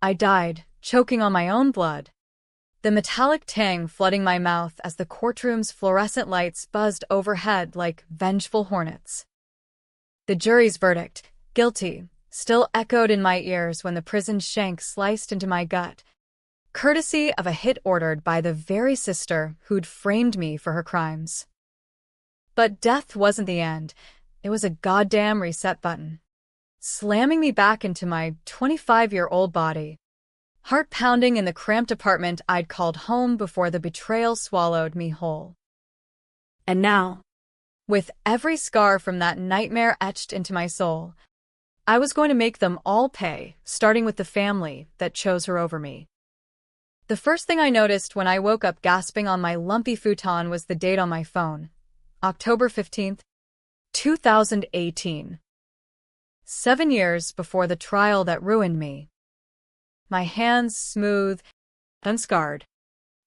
I died, choking on my own blood. The metallic tang flooding my mouth as the courtroom's fluorescent lights buzzed overhead like vengeful hornets. The jury's verdict, guilty, still echoed in my ears when the prison shank sliced into my gut, courtesy of a hit ordered by the very sister who'd framed me for her crimes. But death wasn't the end. It was a goddamn reset button, slamming me back into my 25-year-old body, heart pounding in the cramped apartment I'd called home before the betrayal swallowed me whole. And now, with every scar from that nightmare etched into my soul, I was going to make them all pay, starting with the family that chose her over me. The first thing I noticed when I woke up gasping on my lumpy futon was the date on my phone. October 15th, 2018. 7 years before the trial that ruined me. My hands smooth, unscarred,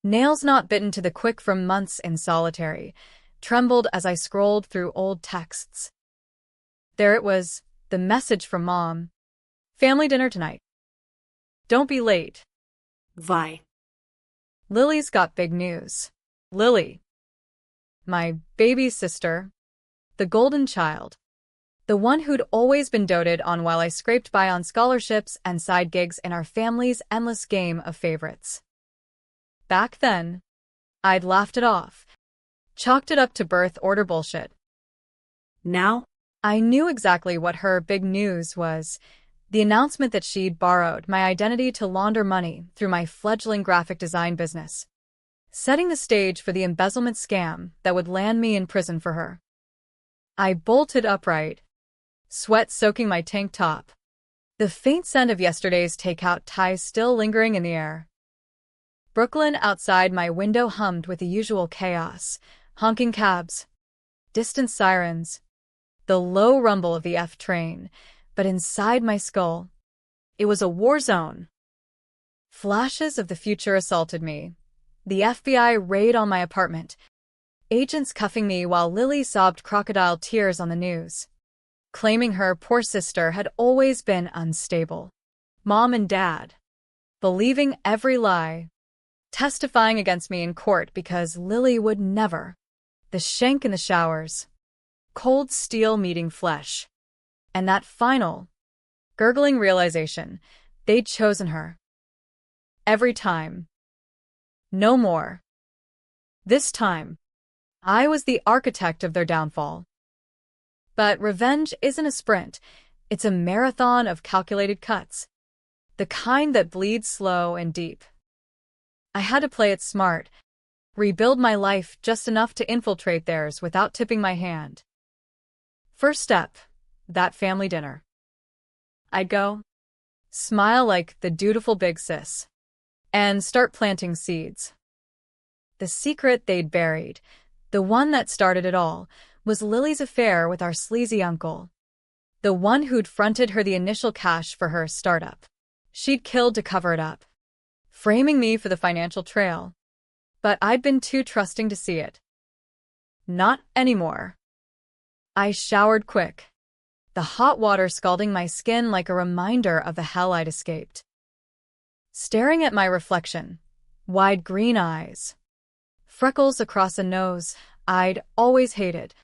nails not bitten to the quick from months in solitary, trembled as I scrolled through old texts. There it was, the message from Mom. Family dinner tonight. Don't be late. Vi. Lily's got big news. Lily. My baby sister. The golden child. The one who'd always been doted on while I scraped by on scholarships and side gigs in our family's endless game of favorites. Back then, I'd laughed it off, chalked it up to birth order bullshit. Now, I knew exactly what her big news was, the announcement that she'd borrowed my identity to launder money through my fledgling graphic design business, setting the stage for the embezzlement scam that would land me in prison for her. I bolted upright, sweat soaking my tank top, the faint scent of yesterday's takeout ties still lingering in the air. Brooklyn outside my window hummed with the usual chaos, honking cabs, distant sirens, the low rumble of the F train, but inside my skull, it was a war zone. Flashes of the future assaulted me. The FBI raid on my apartment, agents cuffing me while Lily sobbed crocodile tears on the news, claiming her poor sister had always been unstable. Mom and Dad, believing every lie, testifying against me in court because Lily would never. The shank in the showers, cold steel meeting flesh, and that final, gurgling realization they'd chosen her. Every time. No more. This time, I was the architect of their downfall. But revenge isn't a sprint, it's a marathon of calculated cuts, the kind that bleeds slow and deep. I had to play it smart, rebuild my life just enough to infiltrate theirs without tipping my hand. First step, that family dinner. I'd go, smile like the dutiful big sis, and start planting seeds. The secret they'd buried, the one that started it all, was Lily's affair with our sleazy uncle, the one who'd fronted her the initial cash for her startup. She'd killed to cover it up, framing me for the financial trail. But I'd been too trusting to see it. Not anymore. I showered quick, the hot water scalding my skin like a reminder of the hell I'd escaped. Staring at my reflection, wide green eyes, freckles across a nose I'd always hated,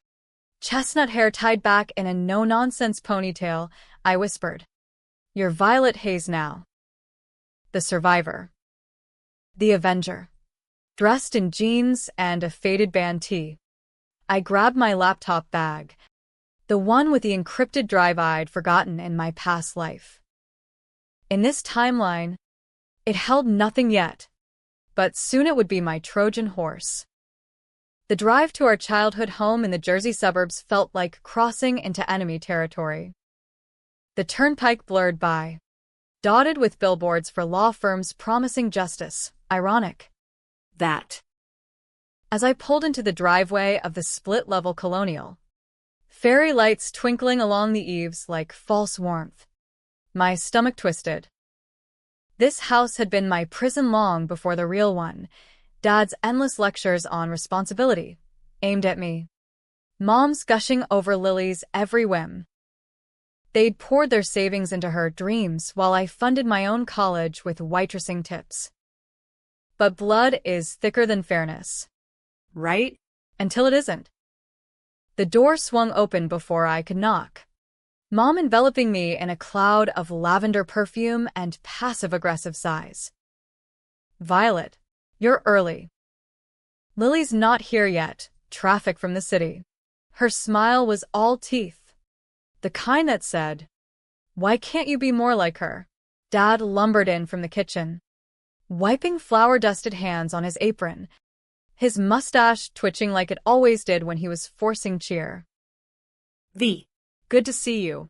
chestnut hair tied back in a no-nonsense ponytail, I whispered, "You're Violet Hayes now." The survivor. The avenger. Dressed in jeans and a faded band tee. I grabbed my laptop bag, the one with the encrypted drive I'd forgotten in my past life. In this timeline, it held nothing yet, but soon it would be my Trojan horse. The drive to our childhood home in the Jersey suburbs felt like crossing into enemy territory. The turnpike blurred by, dotted with billboards for law firms promising justice. Ironic that, as I pulled into the driveway of the split-level Colonial, fairy lights twinkling along the eaves like false warmth, my stomach twisted. This house had been my prison long before the real one. Dad's endless lectures on responsibility, aimed at me. Mom's gushing over Lily's every whim. They'd poured their savings into her dreams while I funded my own college with waitressing tips. But blood is thicker than fairness. Right? Until it isn't. The door swung open before I could knock. Mom enveloping me in a cloud of lavender perfume and passive-aggressive sighs. "Violet, you're early." "Lily's not here yet. Traffic from the city." Her smile was all teeth. The kind that said, "Why can't you be more like her?" Dad lumbered in from the kitchen, wiping flour-dusted hands on his apron, his mustache twitching like it always did when he was forcing cheer. "V. "Good to see you,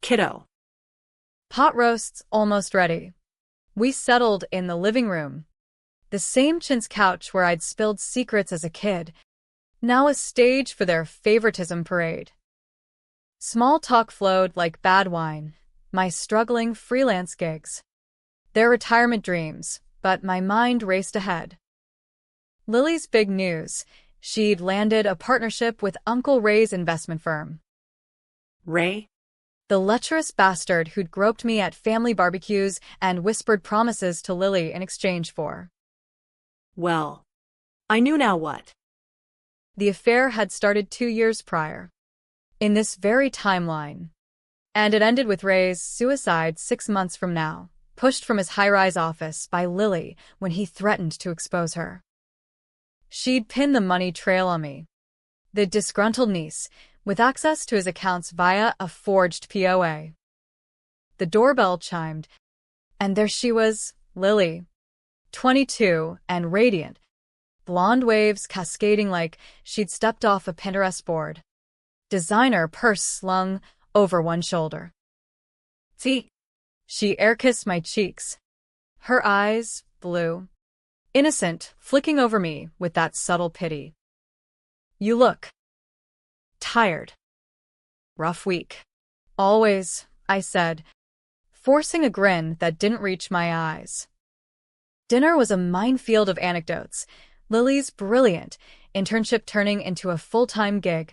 Kiddo." "Pot roast's almost ready." We settled in the living room, the same chintz couch where I'd spilled secrets as a kid, now a stage for their favoritism parade. Small talk flowed like bad wine, my struggling freelance gigs, their retirement dreams, but my mind raced ahead. Lily's big news: she'd landed a partnership with Uncle Ray's investment firm. Ray? The lecherous bastard who'd groped me at family barbecues and whispered promises to Lily in exchange for. Well, I knew now what. The affair had started 2 years prior, in this very timeline, and it ended with Ray's suicide 6 months from now, pushed from his high-rise office by Lily when he threatened to expose her. She'd pinned the money trail on me, the disgruntled niece, with access to his accounts via a forged POA. The doorbell chimed, and there she was, Lily, 22 and radiant, blonde waves cascading like she'd stepped off a Pinterest board, designer purse slung over one shoulder. "See?" She air-kissed my cheeks, her eyes blue, innocent, flicking over me with that subtle pity. "You look tired." "Rough week." "Always," I said, forcing a grin that didn't reach my eyes. Dinner was a minefield of anecdotes, Lily's brilliant internship turning into a full-time gig,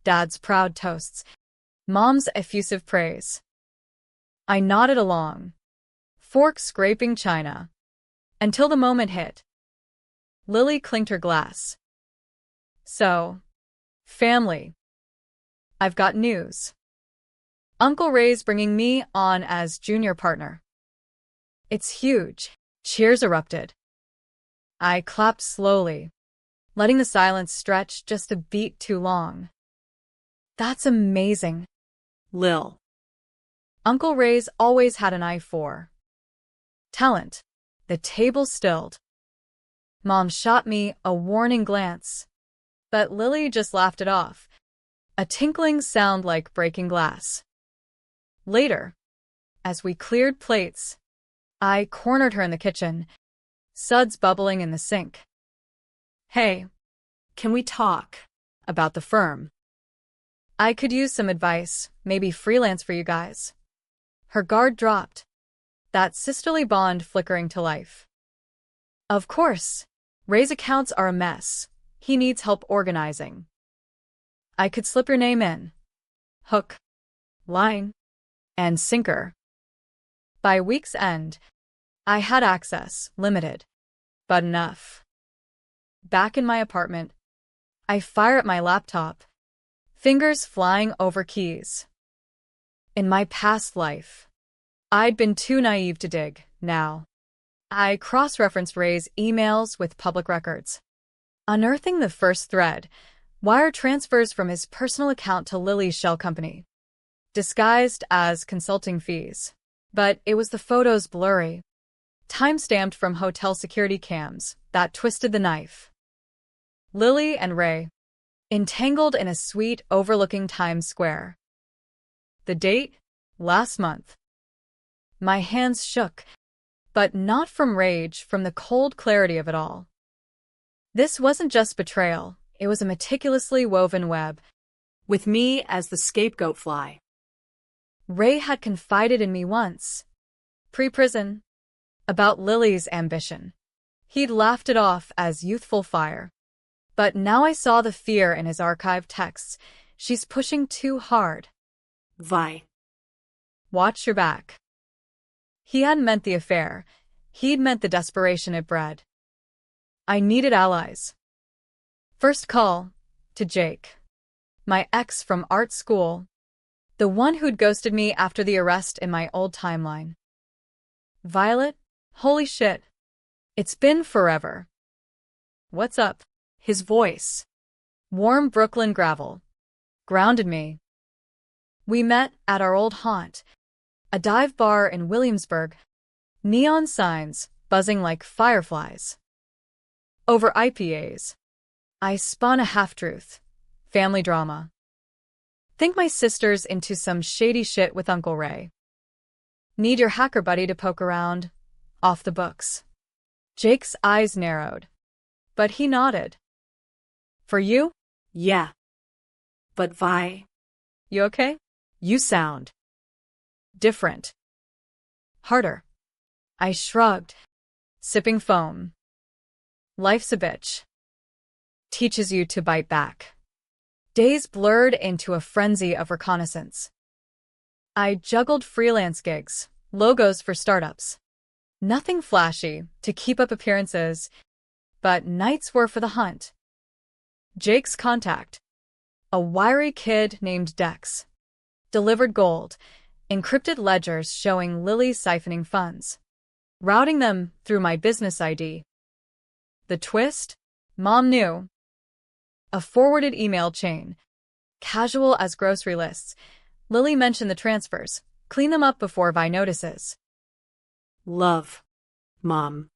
Dad's proud toasts, Mom's effusive praise. I nodded along, fork scraping china, until the moment hit. Lily clinked her glass. "So, family. I've got news. Uncle Ray's bringing me on as junior partner." "It's huge." Cheers erupted. I clapped slowly, letting the silence stretch just a beat too long. "That's amazing." Lil. Uncle Ray's always had an eye for talent. The table stilled. Mom shot me a warning glance, but Lily just laughed it off, a tinkling sound like breaking glass. Later, as we cleared plates, I cornered her in the kitchen, suds bubbling in the sink. "Hey, can we talk about the firm? I could use some advice, maybe freelance for you guys." Her guard dropped, that sisterly bond flickering to life. "Of course. Ray's accounts are a mess. He needs help organizing. I could slip your name in. Hook, line, and sinker." By week's end, I had access, limited, but enough. Back in my apartment, I fire at my laptop, fingers flying over keys. In my past life, I'd been too naive to dig. Now, I cross-referenced Ray's emails with public records, unearthing the first thread: wire transfers from his personal account to Lily's shell company, disguised as consulting fees. But it was the photos blurry, time-stamped from hotel security cams, that twisted the knife. Lily and Ray, entangled in a suite overlooking Times Square. The date? Last month. My hands shook, but not from rage, from the cold clarity of it all. This wasn't just betrayal, it was a meticulously woven web, With me as the scapegoat fly. Ray had confided in me once, pre-prison, about Lily's ambition. He'd laughed it off as youthful fire. But now I saw the fear in his archived texts. She's pushing too hard. Vi. Watch your back. He hadn't meant the affair. He'd meant the desperation it bred. I needed allies. First call to Jake, my ex from art school, the one who'd ghosted me after the arrest in my old timeline. Violet? Holy shit. It's been forever. What's up? His voice, warm Brooklyn gravel, grounded me. We met at our old haunt, a dive bar in Williamsburg, neon signs buzzing like fireflies. Over IPAs, I spun a half-truth, family drama. Think my sister's into some shady shit with Uncle Ray. Need your hacker buddy to poke around, off the books. Jake's eyes narrowed, but he nodded. For you? Yeah. But Vi, You okay? you sound. Different. Harder. I shrugged, sipping foam. Life's a bitch. Teaches you to bite back. Days blurred into a frenzy of reconnaissance. I juggled freelance gigs, logos for startups. Nothing flashy to keep up appearances, but nights were for the hunt. Jake's contact, a wiry kid named Dex, delivered gold, encrypted ledgers showing Lily siphoning funds, routing them through my business ID. The twist? Mom knew. A forwarded email chain, casual as grocery lists. Lily mentioned the transfers. Clean them up before Vi notices. Love. Mom.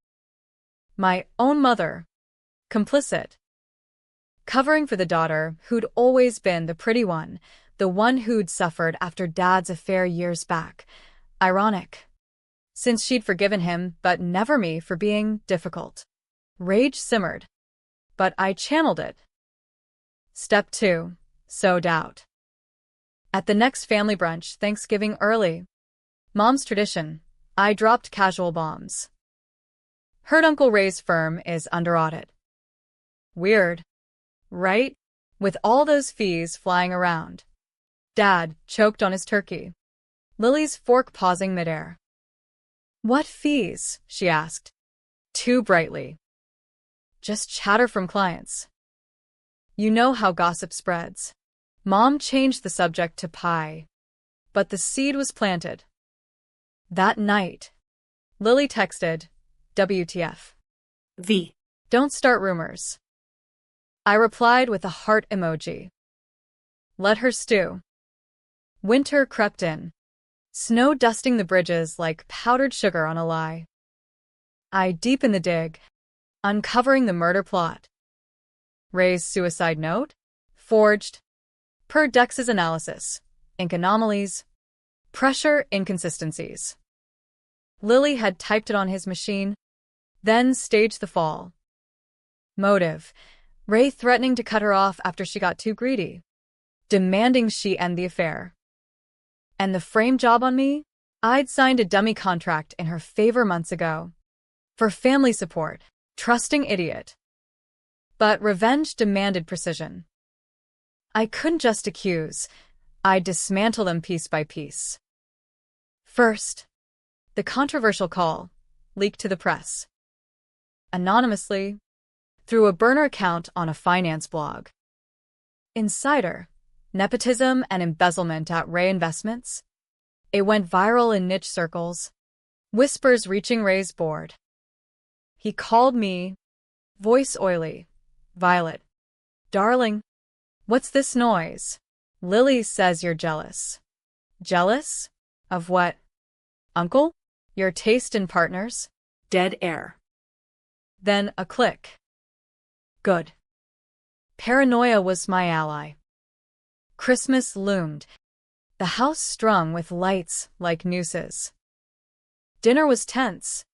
My own mother. Complicit. Covering for the daughter who'd always been the pretty one, the one who'd suffered after Dad's affair years back. Ironic. Since she'd forgiven him, but never me for being difficult. Rage simmered. But I channeled it. Step 2. Sow doubt. At the next family brunch, Thanksgiving early. Mom's tradition. I dropped casual bombs. Heard Uncle Ray's firm is under audit. Weird. Right? With all those fees flying around. Dad choked on his turkey. Lily's fork pausing midair. What fees? She asked. Too brightly. Just chatter from clients. You know how gossip spreads. Mom changed the subject to pie. But the seed was planted. That night, Lily texted, WTF. V. Don't start rumors. I replied with a heart emoji. Let her stew. Winter crept in, snow dusting the bridges like powdered sugar on a lie. I deepened the dig, uncovering the murder plot. Ray's suicide note? Forged. Per Dex's analysis. Ink anomalies. Pressure inconsistencies. Lily had typed it on his machine, then staged the fall. Motive. Ray threatening to cut her off after she got too greedy. Demanding she end the affair. And the frame job on me? I'd signed a dummy contract in her favor months ago. For family support. Trusting idiot. But revenge demanded precision. I couldn't just accuse. I'd dismantle them piece by piece. First, the controversial call, leaked to the press. Anonymously, through a burner account on a finance blog. Insider, nepotism and embezzlement at Ray Investments. It went viral in niche circles, whispers reaching Ray's board. He called me, voice oily, Violet. Darling, what's this noise? Lily says you're jealous. Jealous? Of what? Uncle? Your taste in partners? Dead air. Then a click. Good. Paranoia was my ally. Christmas loomed, the house strung with lights like nooses. Dinner was tense,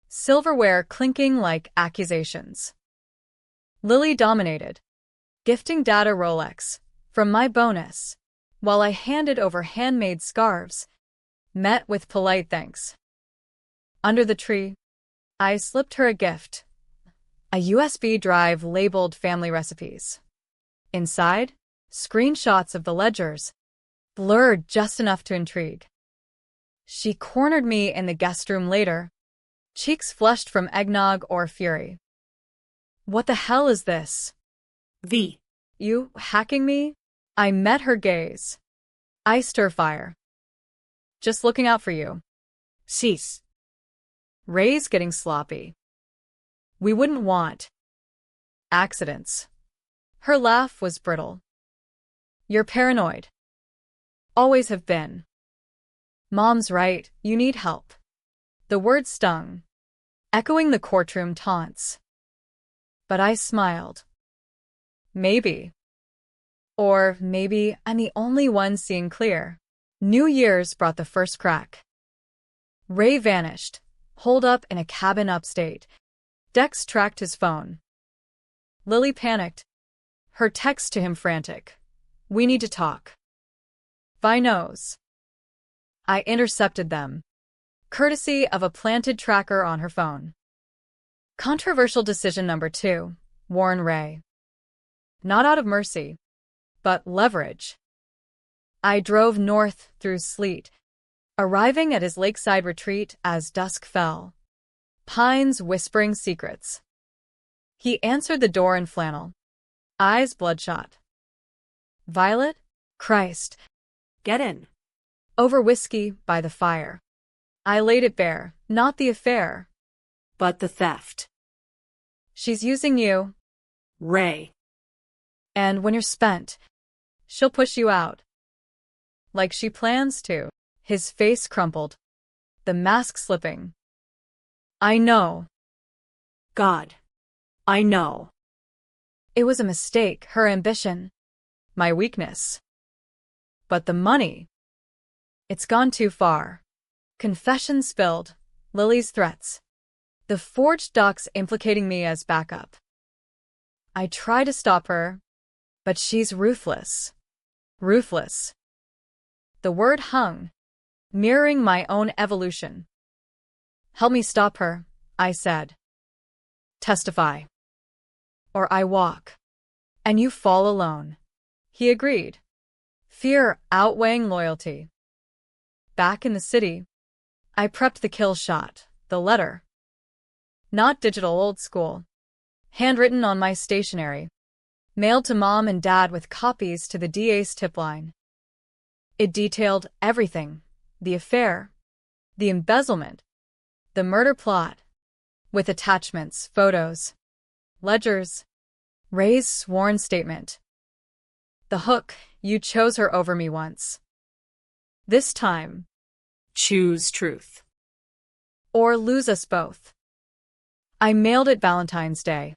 silverware clinking like accusations. Lily dominated, gifting Dad a Rolex from my bonus, while I handed over handmade scarves, met with polite thanks. Under the tree, I slipped her a gift, a USB drive labeled family recipes. Inside, screenshots of the ledgers, blurred just enough to intrigue. She cornered me in the guest room later, cheeks flushed from eggnog or fury. What the hell is this? V. You hacking me? I met her gaze. I stir fire. Just looking out for you. Cease. Ray's getting sloppy. We wouldn't want accidents. Her laugh was brittle. You're paranoid. Always have been. Mom's right, you need help. The word stung, echoing the courtroom taunts. But I smiled. Maybe. Or maybe I'm the only one seeing clear. New Year's brought the first crack. Ray vanished, holed up in a cabin upstate. Dex tracked his phone. Lily panicked. Her text to him frantic. We need to talk. Vi knows. I intercepted them, courtesy of a planted tracker on her phone. Controversial decision number 2, warn Ray. Not out of mercy, but leverage. I drove north through sleet, arriving at his lakeside retreat as dusk fell. Pines whispering secrets. He answered the door in flannel, eyes bloodshot. Violet? Christ. Get in. Over whiskey by the fire. I laid it bare, not the affair. But the theft. She's using you. Ray. And when you're spent, she'll push you out. Like she plans to. His face crumpled, the mask slipping. I know. God. I know. It was a mistake, her ambition. My weakness. But the money. It's gone too far. Confession spilled. Lily's threats. The forged docs implicating me as backup. I try to stop her, but she's ruthless. Ruthless. The word hung, mirroring my own evolution. Help me stop her, I said. Testify. Or I walk. And you fall alone. He agreed. Fear outweighing loyalty. Back in the city, I prepped the kill shot, the letter. Not digital, old school. Handwritten on my stationery. Mailed to Mom and Dad with copies to the DA's tip line. It detailed everything. The affair. The embezzlement. The murder plot. With attachments, photos. Ledgers. Ray's sworn statement. The hook, you chose her over me once. This time. Choose truth. Or lose us both. I mailed it Valentine's Day.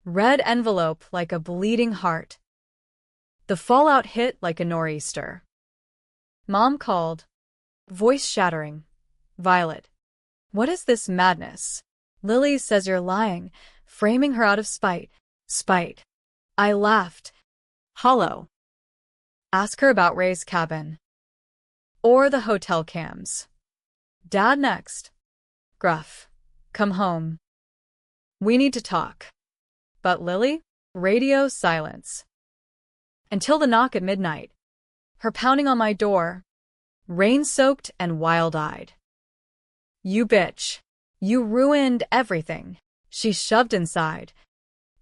Red envelope like a bleeding heart. The fallout hit like a nor'easter. Mom called. Voice shattering. Violet. What is this madness? Lily says you're lying, framing her out of spite. Spite. I laughed. Hollow. Ask her about Ray's cabin. Or the hotel cams. Dad next. Gruff. Come home. We need to talk. But Lily? Radio silence. Until the knock at midnight. Her pounding on my door. Rain-soaked and wild-eyed. You bitch. You ruined everything. She shoved inside,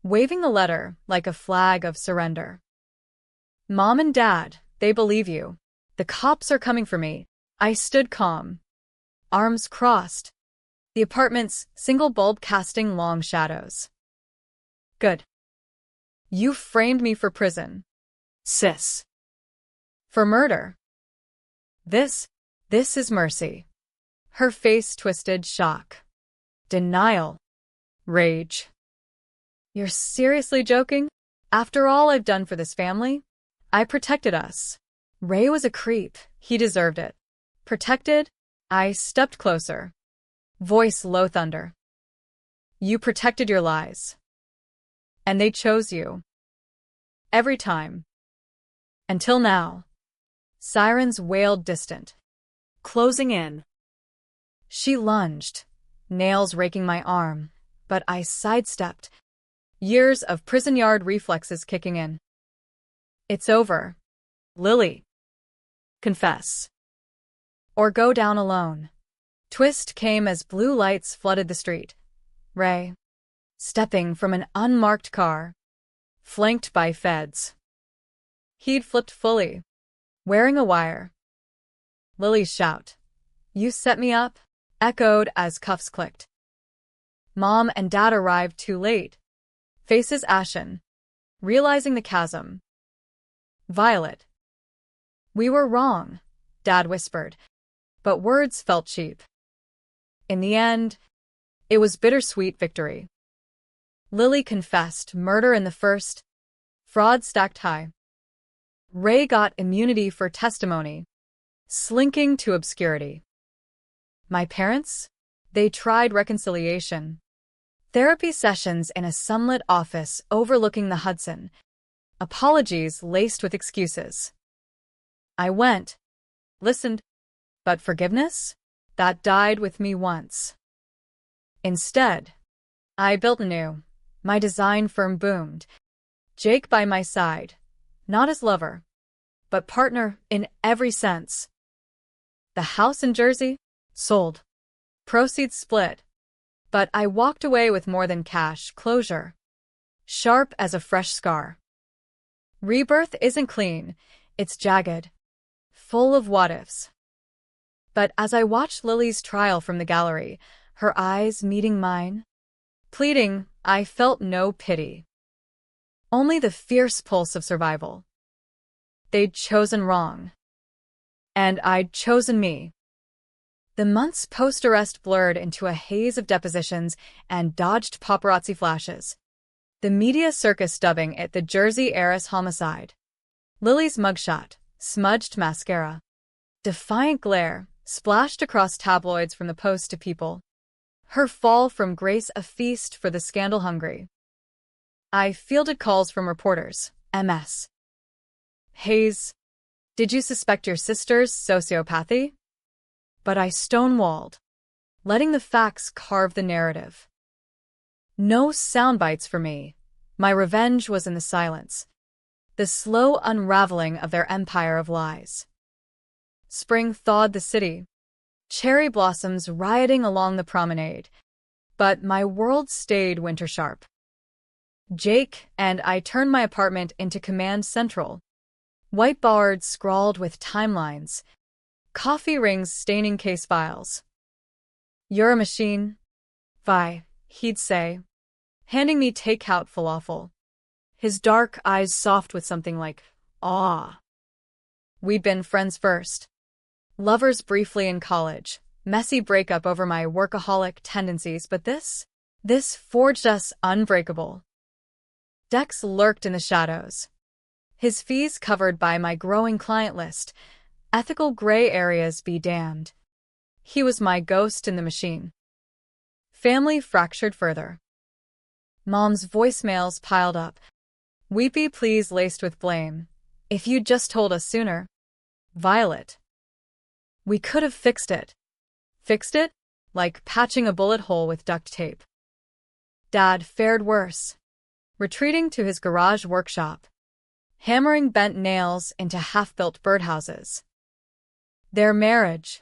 waving the letter like a flag of surrender. Mom and Dad, they believe you. The cops are coming for me. I stood calm, arms crossed. The apartment's single bulb casting long shadows. Good. You framed me for prison. Sis. For murder. This is mercy. Her face twisted shock. Denial. Rage. You're seriously joking? After all I've done for this family? I protected us. Ray was a creep. He deserved it. Protected? I stepped closer. Voice low thunder. You protected your lies. And they chose you. Every time. Until now. Sirens wailed distant. Closing in. She lunged, nails raking my arm, but I sidestepped. Years of prison yard reflexes kicking in. It's over. Lily. Confess. or go down alone. Twist came as blue lights flooded the street. Ray, stepping from an unmarked car, flanked by feds. He'd flipped fully, wearing a wire. Lily's shout, "You set me up," echoed as cuffs clicked. Mom and Dad arrived too late, faces ashen, realizing the chasm. "Violet." "We were wrong," Dad whispered, but words felt cheap. In the end, it was bittersweet victory. Lily confessed murder in the first, fraud stacked high. Ray got immunity for testimony, slinking to obscurity. My parents? They tried reconciliation. Therapy sessions in a sunlit office overlooking the Hudson. Apologies laced with excuses. I went, listened, but forgiveness? That died with me once. Instead, I built anew. My design firm boomed. Jake by my side, not as lover, but partner in every sense. The house in Jersey? Sold. Proceeds split. But I walked away with more than cash, closure. Sharp as a fresh scar. Rebirth isn't clean, it's jagged, full of what-ifs. But as I watched Lily's trial from the gallery, her eyes meeting mine, pleading, I felt no pity. Only the fierce pulse of survival. They'd chosen wrong. And I'd chosen me. The months post-arrest blurred into a haze of depositions and dodged paparazzi flashes. The media circus dubbing it the Jersey heiress homicide. Lily's mugshot, smudged mascara. Defiant glare, splashed across tabloids from the Post to People. Her fall from grace a feast for the scandal-hungry. I fielded calls from reporters, MS. Hayes, did you suspect your sister's sociopathy? But I stonewalled, letting the facts carve the narrative. No soundbites for me. My revenge was in the silence, the slow unraveling of their empire of lies. Spring thawed the city, cherry blossoms rioting along the promenade, but my world stayed winter sharp. Jake and I turned my apartment into command central. Whiteboards scrawled with timelines, coffee rings staining case files. You're a machine, Vi, he'd say, handing me takeout falafel. His dark eyes soft with something like awe. We'd been friends first. Lovers briefly in college, messy breakup over my workaholic tendencies, but this forged us unbreakable. Dex lurked in the shadows, his fees covered by my growing client list. Ethical gray areas be damned. He was my ghost in the machine. Family fractured further. Mom's voicemails piled up. Weepy pleas laced with blame. If you'd just told us sooner. Violet. We could have fixed it. Fixed it? Like patching a bullet hole with duct tape. Dad fared worse. Retreating to his garage workshop. Hammering bent nails into half-built birdhouses. Their marriage,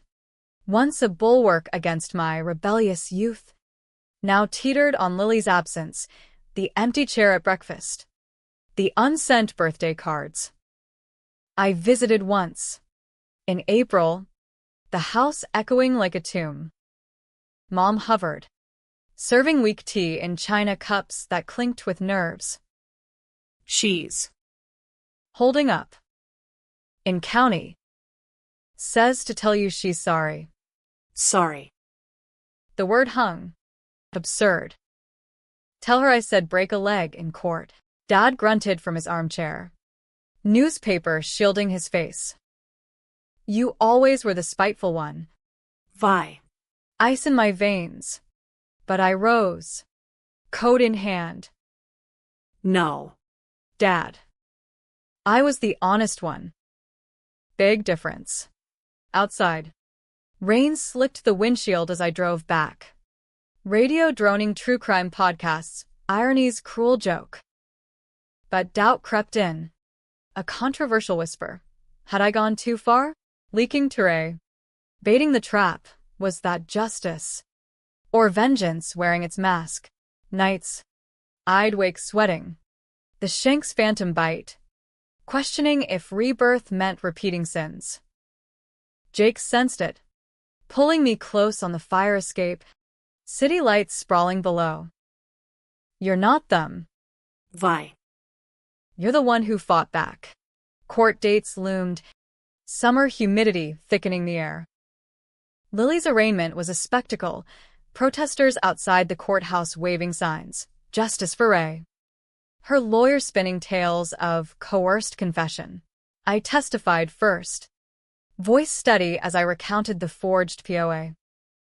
once a bulwark against my rebellious youth, now teetered on Lily's absence, the empty chair at breakfast, the unsent birthday cards. I visited once. In April, the house echoing like a tomb. Mom hovered, serving weak tea in china cups that clinked with nerves. She's holding up. In county. Says to tell you she's sorry. sorry. The word hung. Absurd. Tell her I said break a leg in court. Dad grunted from his armchair. Newspaper shielding his face. You always were the spiteful one. Vi. Ice in my veins. But I rose. Coat in hand. No. Dad. I was the honest one. Big difference. Outside. Rain slicked the windshield as I drove back. Radio droning true crime podcasts, irony's cruel joke. But doubt crept in. A controversial whisper. Had I gone too far? Leaking terrain. Baiting the trap was that justice, or vengeance wearing its mask. Nights, I'd wake sweating, the Shank's phantom bite, questioning if rebirth meant repeating sins. Jake sensed it, pulling me close on the fire escape, city lights sprawling below. You're not them. Vi. You're the one who fought back. Court dates loomed, summer humidity thickening the air. Lily's arraignment was a spectacle, protesters outside the courthouse waving signs, "Justice for Ray." Her lawyer spinning tales of coerced confession. I testified first, voice steady as I recounted the forged POA,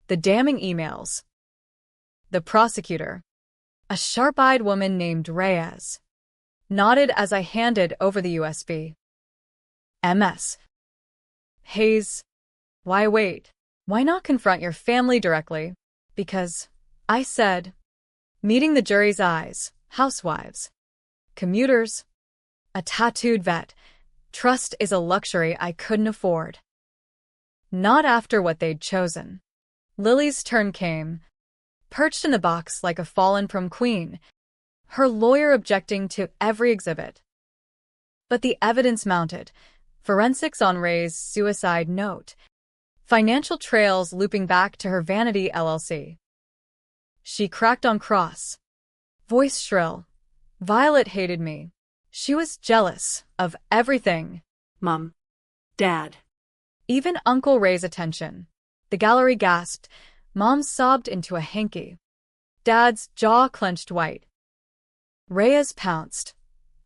the damning emails. The prosecutor, a sharp-eyed woman named Reyes, nodded as I handed over the USB. MS. Hayes, why wait? Why not confront your family directly? Because, I said, meeting the jury's eyes, housewives, commuters, a tattooed vet, trust is a luxury I couldn't afford. Not after what they'd chosen. Lily's turn came, perched in the box like a fallen prom queen, her lawyer objecting to every exhibit. But the evidence mounted, forensics on Ray's suicide note, financial trails looping back to her Vanity LLC. She cracked on cross, voice shrill. Violet hated me. She was jealous of everything. Mom. Dad. Even Uncle Ray's attention. The gallery gasped. Mom sobbed into a hanky. Dad's jaw clenched white. Reyes pounced.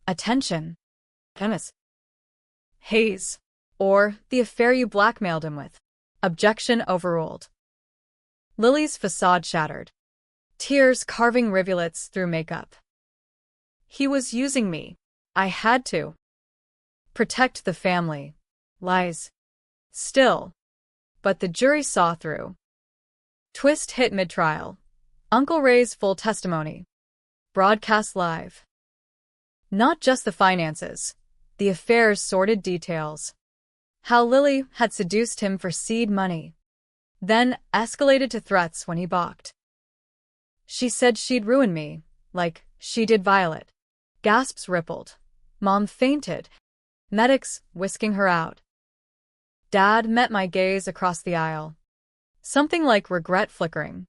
Attention. Tennis. Hayes. Or the affair you blackmailed him with. Objection overruled. Lily's facade shattered, tears carving rivulets through makeup. He was using me. I had to. Protect the family. Lies. Still. But the jury saw through. Twist hit mid-trial. Uncle Ray's full testimony. Broadcast live. Not just the finances, the affair's sordid details. How Lily had seduced him for seed money, then escalated to threats when he balked. She said she'd ruin me, like she did Violet. Gasps rippled. Mom fainted, medics whisking her out. Dad met my gaze across the aisle, something like regret flickering.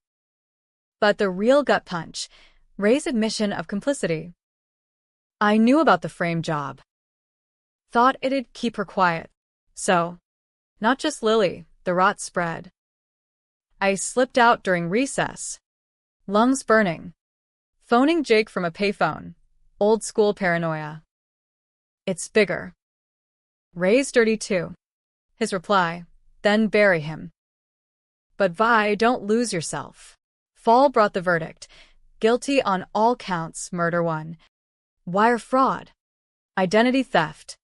But the real gut punch, Ray's admission of complicity. I knew about the frame job. Thought it'd keep her quiet. So, not just Lily, the rot spread. I slipped out during recess, lungs burning, phoning Jake from a payphone, old school paranoia. It's bigger. Ray's dirty too. His reply, then bury him. But Vi, don't lose yourself. Fall brought the verdict, guilty on all counts, murder 1. Wire fraud. Identity theft.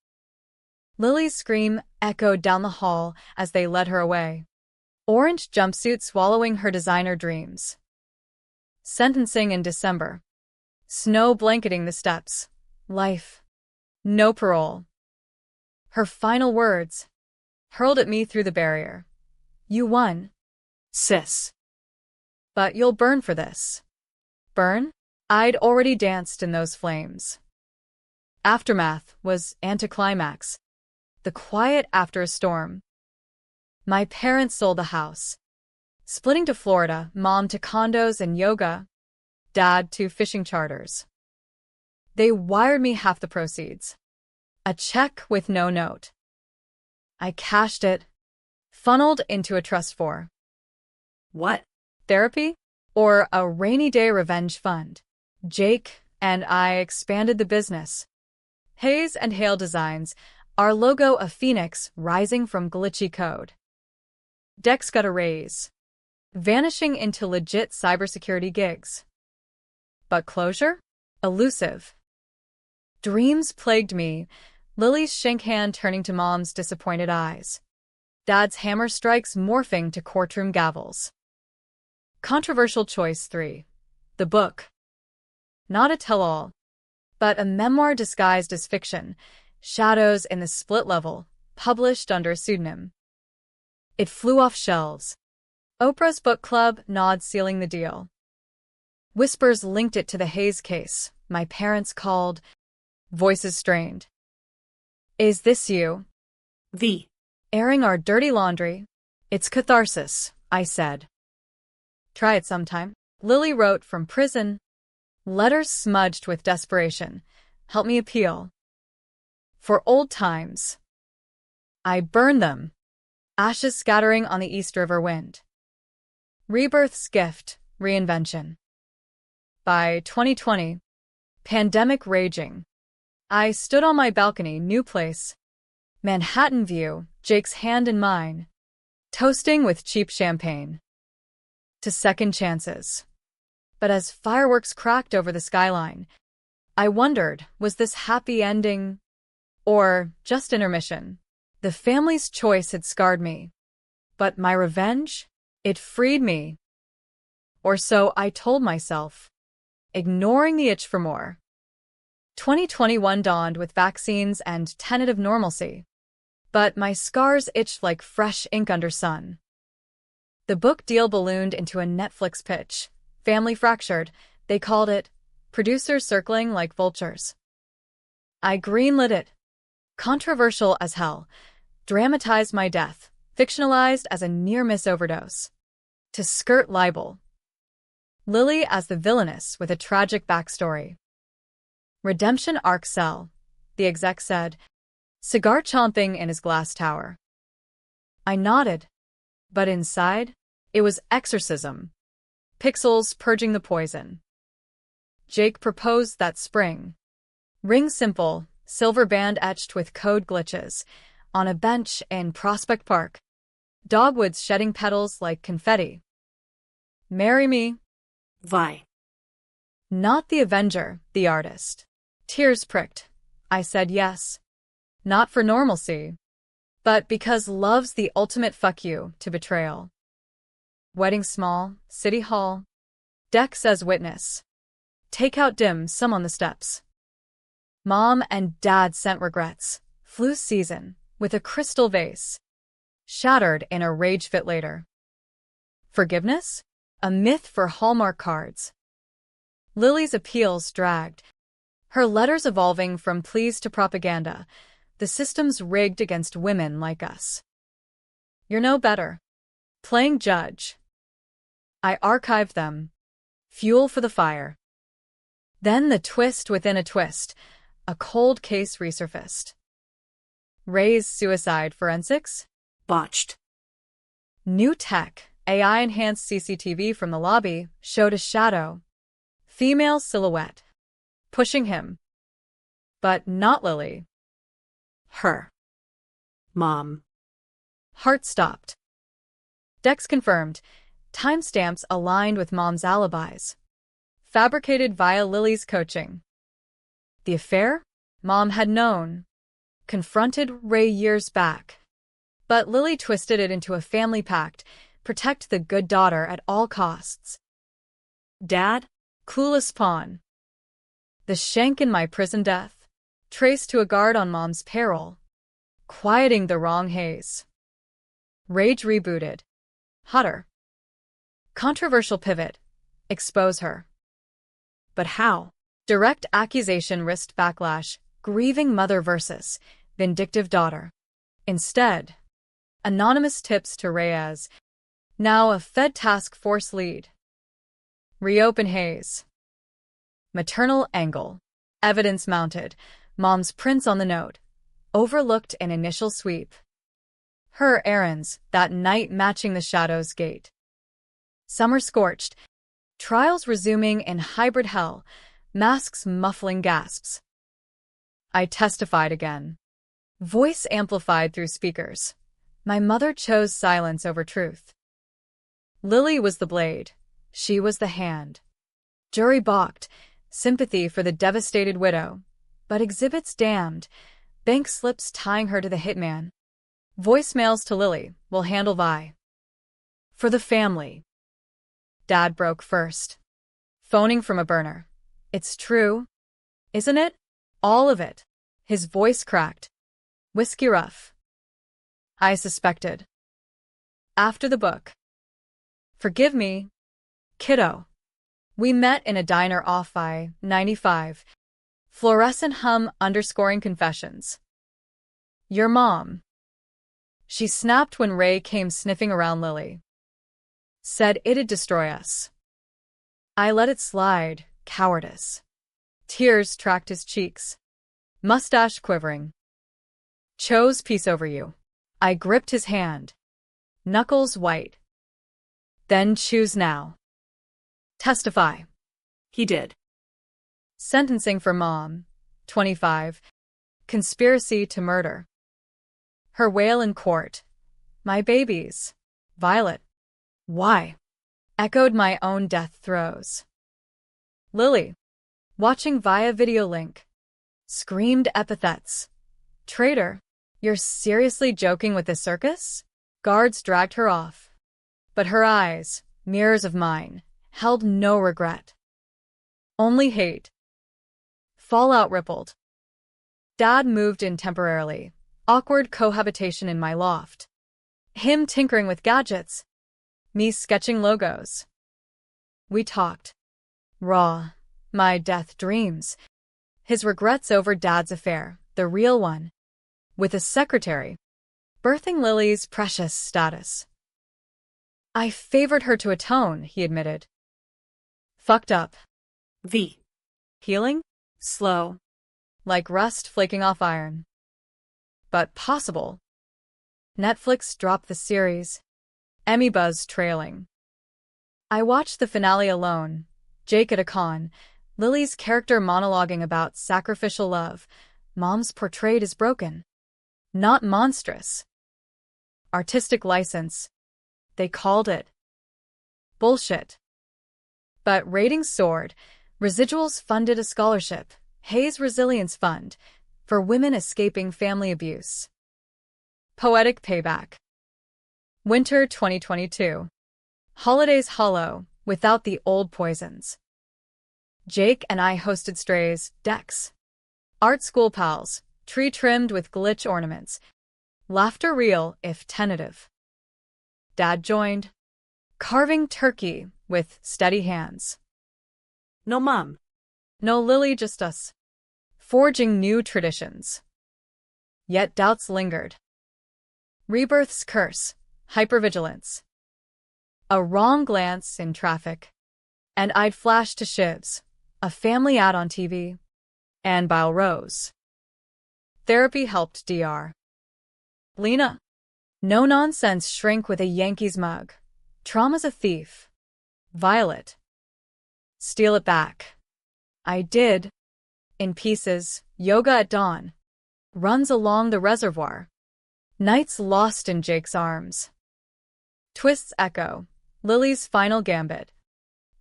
Lily's scream echoed down the hall as they led her away. Orange jumpsuit swallowing her designer dreams. Sentencing in December. Snow blanketing the steps. Life. No parole. Her final words, hurled at me through the barrier. You won, sis. But you'll burn for this. Burn? I'd already danced in those flames. Aftermath was anticlimax. The quiet after a storm. My parents sold the house, splitting to Florida, Mom to condos and yoga, Dad to fishing charters. They wired me half the proceeds. A check with no note. I cashed it, funneled into a trust for What? therapy or a rainy day revenge fund. Jake and I expanded the business. Hayes and Hale Designs, our logo a phoenix rising from glitchy code. Dex got a raise, vanishing into legit cybersecurity gigs. But closure? Elusive. Dreams plagued me, Lily's shank hand turning to Mom's disappointed eyes. Dad's hammer strikes morphing to courtroom gavels. Controversial choice 3. The book. Not a tell-all, but a memoir disguised as fiction, Shadows in the Split Level, published under a pseudonym. It flew off shelves. Oprah's book club nods sealing the deal. Whispers linked it to the Hayes case. My parents called. Voices strained. Is this you? V. Airing our dirty laundry? It's catharsis, I said. Try it sometime. Lily wrote from prison. Letters smudged with desperation. Help me appeal. For old times. I burned them. Ashes scattering on the East River wind. Rebirth's gift, reinvention. By 2020, pandemic raging. I stood on my balcony, new place. Manhattan view, Jake's hand in mine. Toasting with cheap champagne. To second chances. But as fireworks cracked over the skyline, I wondered, was this happy ending or just intermission? The family's choice had scarred me. But my revenge? It freed me. Or so I told myself, ignoring the itch for more. 2021 dawned with vaccines and tentative normalcy. But my scars itched like fresh ink under sun. The book deal ballooned into a Netflix pitch. Family fractured, they called it. Producers circling like vultures. I greenlit it. Controversial as hell. Dramatized my death. Fictionalized as a near-miss overdose. To skirt libel. Lily as the villainess with a tragic backstory. Redemption arc cell, the exec said, cigar chomping in his glass tower. I nodded. But inside, it was exorcism. Pixels purging the poison. Jake proposed that spring. Ring simple, silver band etched with code glitches, on a bench in Prospect Park. Dogwoods shedding petals like confetti. Marry me. Vi. Not the Avenger, the artist. Tears pricked. I said yes. Not for normalcy, but because love's the ultimate fuck you to betrayal. Wedding small, city hall. Deck says witness. Takeout dim, some on the steps. Mom and dad sent regrets. Flu season, with a crystal vase. Shattered in a rage fit later. Forgiveness? A myth for Hallmark cards. Lily's appeals dragged. Her letters evolving from pleas to propaganda. The system's rigged against women like us. You're no better. Playing judge. I archived them. Fuel for the fire. Then the twist within a twist. A cold case resurfaced. Ray's suicide forensics? Botched. New tech, AI-enhanced CCTV from the lobby, showed a shadow. Female silhouette. Pushing him. But not Lily. Her. Mom. Heart stopped. Dex confirmed. Timestamps aligned with Mom's alibis. Fabricated via Lily's coaching. The affair? Mom had known. Confronted Ray years back. But Lily twisted it into a family pact. Protect the good daughter at all costs. Dad? Clueless pawn. The shank in my prison death. Traced to a guard on Mom's payroll. Quieting the wrong haze. Rage rebooted. Hotter. Controversial pivot. Expose her. But how? Direct accusation risked backlash. Grieving mother versus vindictive daughter. Instead, anonymous tips to Reyes. Now a Fed task force lead. Reopen Hayes. Maternal angle. Evidence mounted. Mom's prints on the note. Overlooked an initial sweep. Her errands, that night matching the shadow's gate. Summer scorched. Trials resuming in hybrid hell. Masks muffling gasps. I testified again. Voice amplified through speakers. My mother chose silence over truth. Lily was the blade. She was the hand. Jury balked. Sympathy for the devastated widow. But exhibits damned. Bank slips tying her to the hitman. Voicemails to Lily. Will handle Vi. For the family. Dad broke first. Phoning from a burner. It's true. Isn't it? All of it. His voice cracked. Whiskey rough. I suspected. After the book. Forgive me, kiddo. We met in a diner off by 95. Fluorescent hum underscoring confessions. Your mom. She snapped when Ray came sniffing around Lily. Said it'd destroy us. I let it slide, cowardice. Tears tracked his cheeks. Mustache quivering. Chose peace over you. I gripped his hand. Knuckles white. Then choose now. Testify. He did. Sentencing for mom, 25. Conspiracy to murder. Her wail in court. My babies. Violet. Why? Echoed my own death throes. Lily, watching via video link, screamed epithets. Traitor, you're seriously joking with the circus? Guards dragged her off. But her eyes, mirrors of mine, held no regret. Only hate. Fallout rippled. Dad moved in temporarily. Awkward cohabitation in my loft. Him tinkering with gadgets. Me sketching logos. We talked. Raw. My death dreams. His regrets over Dad's affair, the real one. With a secretary. Birthing Lily's precious status. I favored her to atone, he admitted. Fucked up. V. Healing? Slow. Like rust flaking off iron. But possible. Netflix dropped the series. Emmy buzz trailing. I watched the finale alone. Jake at a con. Lily's character monologuing about sacrificial love. Mom's portrayed as broken. Not monstrous. Artistic license. They called it. Bullshit. But ratings soared. Residuals funded a scholarship, Hayes Resilience Fund, for women escaping family abuse. Poetic payback. Winter 2022. Holidays hollow, without the old poisons. Jake and I hosted Strays, decks. Art school pals, tree trimmed with glitch ornaments. Laughter real, if tentative. Dad joined. Carving turkey, with steady hands. No mom. No Lily, just us. Forging new traditions. Yet doubts lingered. Rebirth's curse, hypervigilance. A wrong glance in traffic. And I'd flash to Shivs, a family ad on TV. And bile rose. Therapy helped Dr. Lena. No nonsense shrink with a Yankees mug. Trauma's a thief. Violet. Steal it back. I did. In pieces, yoga at dawn. Runs along the reservoir. Nights lost in Jake's arms. Twists echo. Lily's final gambit.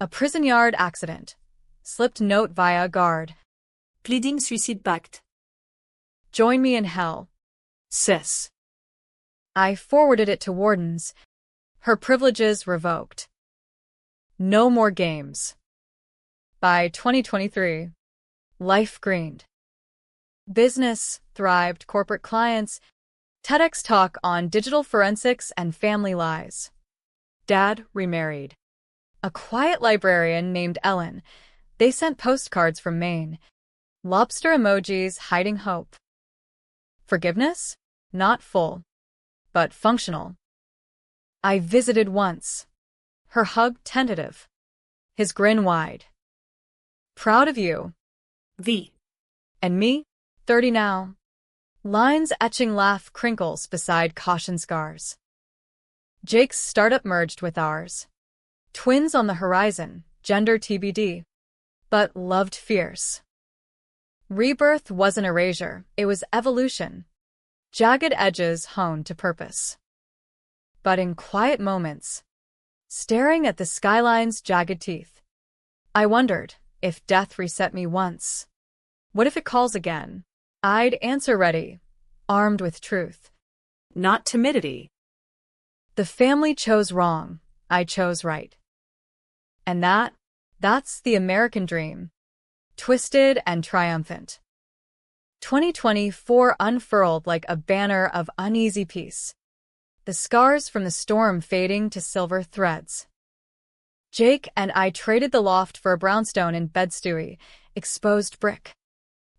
A prison yard accident. Slipped note via guard. Pleading suicide pact. Join me in hell. Sis. I forwarded it to wardens. Her privileges revoked. No more games. By 2023. Life greened. Business thrived, corporate clients. TEDx talk on digital forensics and family lies. Dad remarried. A quiet librarian named Ellen. They sent postcards from Maine. Lobster emojis hiding hope. Forgiveness? Not full, but functional. I visited once. Her hug tentative. His grin wide. Proud of you. V. And me, 30 now. Lines etching laugh crinkles beside caution scars. Jake's startup merged with ours. Twins on the horizon, gender TBD. But loved fierce. Rebirth wasn't erasure, it was evolution. Jagged edges honed to purpose. But in quiet moments, staring at the skyline's jagged teeth, I wondered, if death reset me once, what if it calls again? I'd answer ready, armed with truth. Not timidity. The family chose wrong, I chose right. And that's the American dream. Twisted and triumphant. 2024 unfurled like a banner of uneasy peace. the scars from the storm fading to silver threads. Jake and I traded the loft for a brownstone in Bed-Stuy, exposed brick.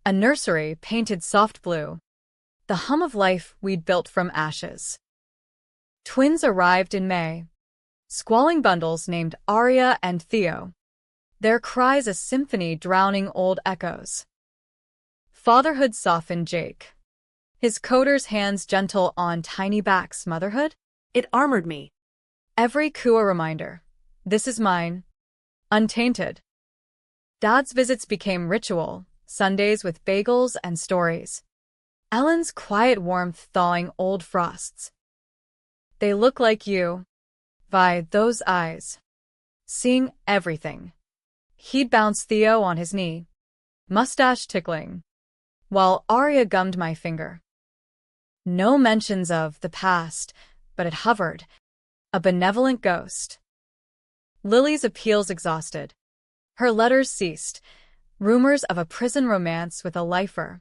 A nursery painted soft blue. The hum of life we'd built from ashes. Twins arrived in May. Squalling bundles named Aria and Theo. Their cries a symphony drowning old echoes. Fatherhood softened Jake. His coder's hands gentle on tiny backs. Motherhood? It armored me. Every coo a reminder. This is mine. Untainted. Dad's visits became ritual, Sundays with bagels and stories. Ellen's quiet warmth thawing old frosts. They look like you. Vi, those eyes. Seeing everything. He'd bounce Theo on his knee, mustache tickling, while Aria gummed my finger. No mentions of the past, but it hovered, a benevolent ghost. Lily's appeals exhausted. Her letters ceased, rumors of a prison romance with a lifer,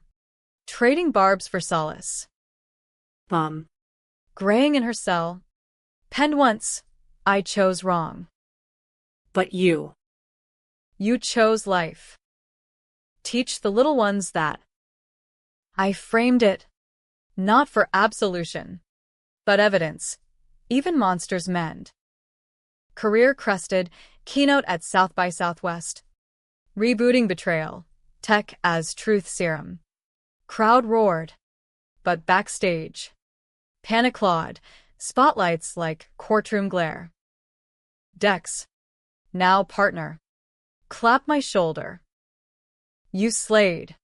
trading barbs for solace. Bum. Graying in her cell. Penned once, I chose wrong. But you. You chose life. Teach the little ones that. I framed it, not for absolution, but evidence. Even monsters mend. Career crested, keynote at South by Southwest. Rebooting betrayal, tech as truth serum. Crowd roared. But backstage. Panic clawed, spotlights like courtroom glare. Dex. Now partner. Clap my shoulder. You slayed.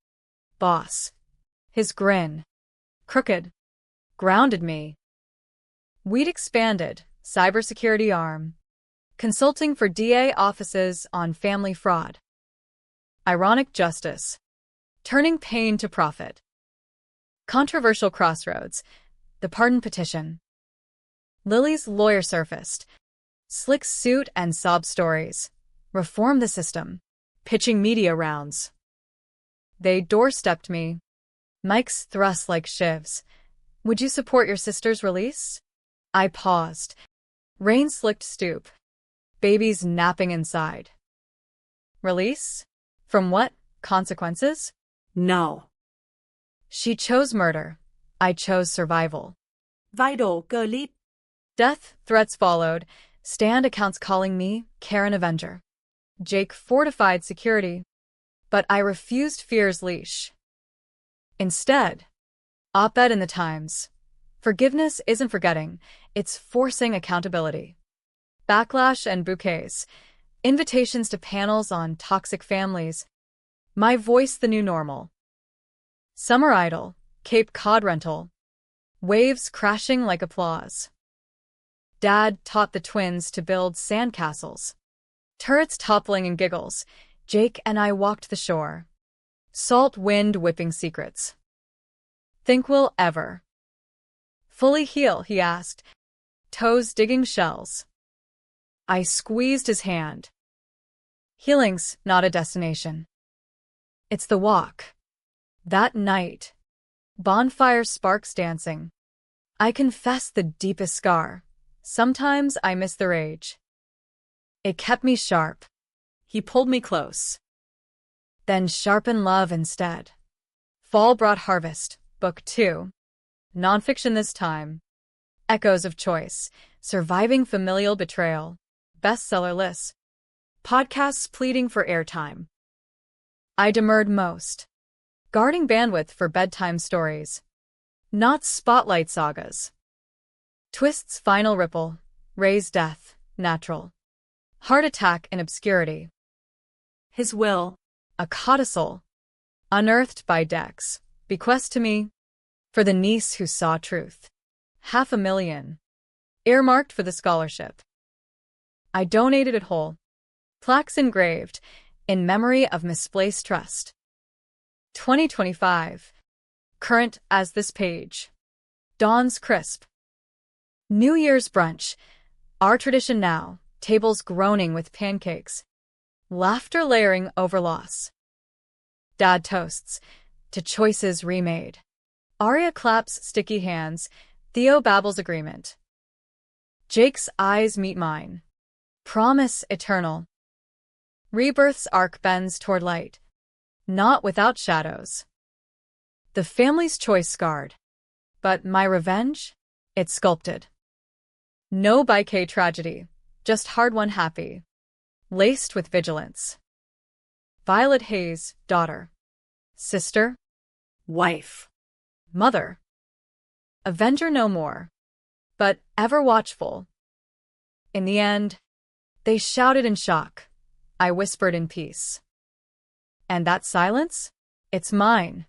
Boss. His grin. Crooked. Grounded me. We'd expanded, cybersecurity arm. Consulting for DA offices on family fraud. Ironic justice. Turning pain to profit. Controversial crossroads. The pardon petition. Lily's lawyer surfaced. Slick suit and sob stories. Reform the system. Pitching media rounds. They doorstepped me. Mike's thrust like shivs. Would you support your sister's release? I paused. Rain-slicked stoop. Babies napping inside. Release? From what? Consequences? No. She chose murder. I chose survival. Vital Galip. Death threats followed. Stand accounts calling me Karen Avenger. Jake fortified security. But I refused fear's leash. Instead, op-ed in the Times. Forgiveness isn't forgetting, it's forcing accountability. Backlash and bouquets. Invitations to panels on toxic families. My voice the new normal. Summer idol, Cape Cod rental. Waves crashing like applause. Dad taught the twins to build sandcastles. Turrets toppling in giggles. Jake and I walked the shore. Salt wind whipping secrets. Think we'll ever fully heal, he asked, toes digging shells. I squeezed his hand. Healing's not a destination. It's the walk. That night, bonfire sparks dancing. I confess the deepest scar. Sometimes I miss the rage. It kept me sharp. He pulled me close. Then sharpen love instead. Fall brought harvest, book 2. Nonfiction this time. Echoes of choice, surviving familial betrayal. Bestseller lists. Podcasts pleading for airtime. I demurred most. Guarding bandwidth for bedtime stories. Not spotlight sagas. Twist's final ripple. Ray's death, natural. Heart attack in obscurity. His will, a codicil. Unearthed by Dex, bequest to me. For the niece who saw truth. $500,000. Earmarked for the scholarship. I donated it whole. Plaques engraved, in memory of misplaced trust. 2025. Current as this page. Dawn's crisp. New Year's brunch. Our tradition now, tables groaning with pancakes. Laughter layering over loss. Dad toasts, to choices remade. Aria claps sticky hands. Theo babbles agreement. Jake's eyes meet mine. Promise eternal. Rebirth's arc bends toward light, not without shadows. The family's choice scarred, but my revenge? It's sculpted. No Baikei tragedy, just hard-won happy, laced with vigilance. Violet Hayes, daughter. Sister. Wife. Mother. Avenger no more, but ever watchful. In the end, they shouted in shock. I whispered in peace. And that silence? It's mine.